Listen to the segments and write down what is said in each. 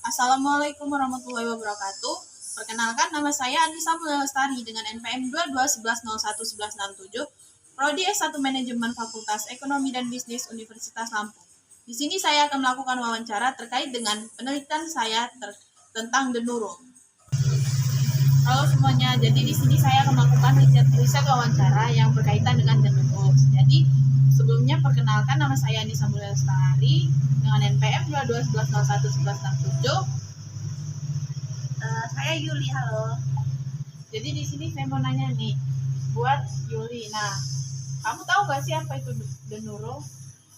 Assalamualaikum warahmatullahi wabarakatuh. Perkenalkan, nama saya Anissa Lestari dengan NPM 2211011167, Prodi S1 Manajemen Fakultas Ekonomi dan Bisnis Universitas Lampung. Di sini saya akan melakukan wawancara terkait dengan penelitian saya tentang Denuro. Halo semuanya, jadi di sini saya akan melakukan riset wawancara yang berkaitan dengan Denuro. Jadi sebelumnya perkenalkan, nama saya Anissa Lestari dengan NPM 2211011167. Saya Yuli, halo. Jadi di sini saya mau nanya nih, buat Yuli. Nah, kamu tahu gak sih apa itu Denuro?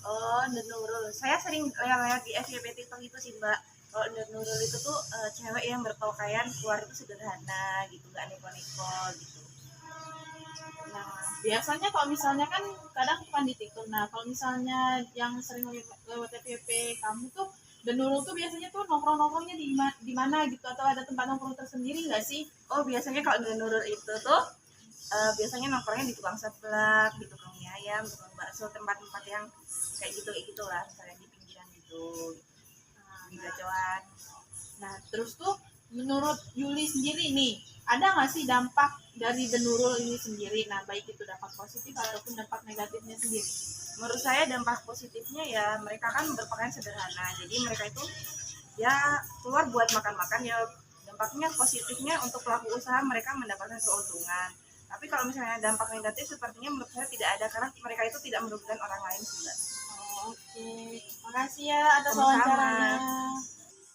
Oh, Nurul. Saya sering lihat di FYP TikTok itu sih, Mbak. Kalau Nurul itu tuh cewek yang berpakaian keluar itu sederhana gitu, gak neko-neko gitu. Nah, biasanya kalau misalnya kan kadang bukan di TikTok. Nah, kalau misalnya yang sering lewat FYP kamu tuh Denuro tuh biasanya tuh nongkrong-nongkrongnya di mana gitu, atau ada tempat nongkrong tersendiri nggak sih? Oh, biasanya kalau Nurul itu tuh biasanya nongkrongnya di tukang seblak, di tukang mie ayam, tukang bakso, tempat-tempat yang kayak gitu lah, misalnya di pinggiran gitu, di gacoan. Nah, terus tuh menurut Yuli sendiri nih, ada nggak sih dampak dari Denuro ini sendiri? Nah, baik itu dampak positif ataupun dampak negatifnya sendiri. Menurut saya dampak positifnya ya mereka kan berpakaian sederhana, jadi mereka itu ya keluar buat makan-makan ya, dampaknya positifnya untuk pelaku usaha mereka mendapatkan keuntungan. Tapi kalau misalnya dampak negatif sepertinya menurut saya tidak ada, karena mereka itu tidak merugikan orang lain sih, Mbak. Oke, makasih ya atas Sama-sama. wawancaranya.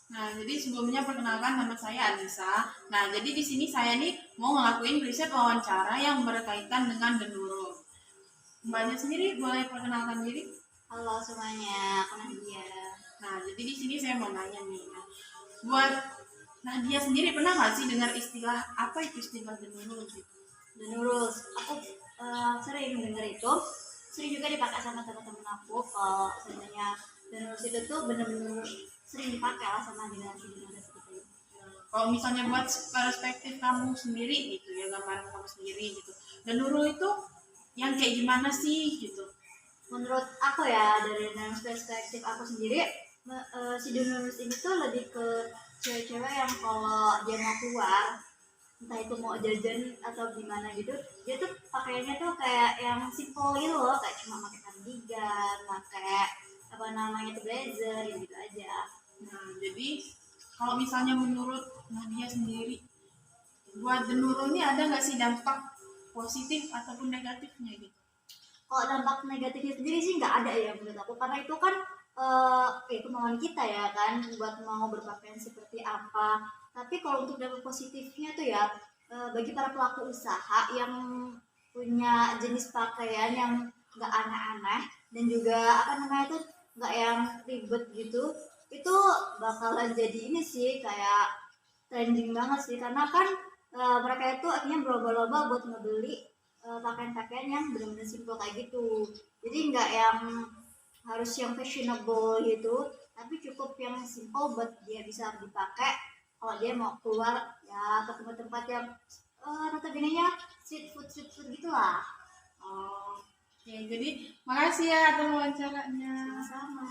Nah, jadi sebelumnya perkenalkan, nama saya Anissa. Nah, jadi di sini saya nih mau ngelakuin riset wawancara yang berkaitan dengan Denuro. Mbaknya sendiri boleh perkenalkan diri? Halo semuanya, aku Nadia. Nah, jadi di sini saya mau nanya nih, buat Nadia sendiri pernah nggak sih dengar istilah apa itu istilah Denuro gitu? Denurul, aku sering dengar itu, sering juga dipakai sama teman-teman aku. Kalau sebenarnya Denurul itu tuh bener-bener sering dipakai lah sama generasi-generasi kita ini. Kalau misalnya buat perspektif kamu sendiri gitu ya, gambaran kamu sendiri gitu, Denuro itu yang kayak gimana sih gitu? Menurut aku ya, dari perspektif aku sendiri, si Denurul ini tuh lebih ke cewek-cewek yang kalau dia mau keluar, entah itu mau jajan atau gimana gitu, dia tuh pakaiannya tuh kayak yang simple gitu loh, kayak cuma pakai cardigan, pakai apa namanya tuh blazer gitu aja. Nah, jadi kalau misalnya menurut Nadia sendiri, buat Denuro ini ada nggak sih dampak positif ataupun negatifnya gitu? Kalau dampak negatifnya sendiri sih nggak ada ya menurut aku, karena itu kan kemauan kita ya kan, buat mau berpakaian seperti apa. Tapi kalau untuk dampak positifnya tuh ya, bagi para pelaku usaha yang punya jenis pakaian yang nggak aneh-aneh dan juga apa namanya tuh nggak yang ribet gitu, itu bakalan jadi ini sih kayak trending banget sih, karena kan mereka itu akhirnya berlomba-lomba buat ngebeli pakaian-pakaian yang benar-benar simple kayak gitu. Jadi nggak yang harus yang fashionable gitu, tapi cukup yang simple buat dia bisa dipakai kalau dia mau keluar ya ke tempat-tempat yang notabene-nya street food gitulah. Oh, ya, jadi makasih ya atas wawancaranya. Sama-sama.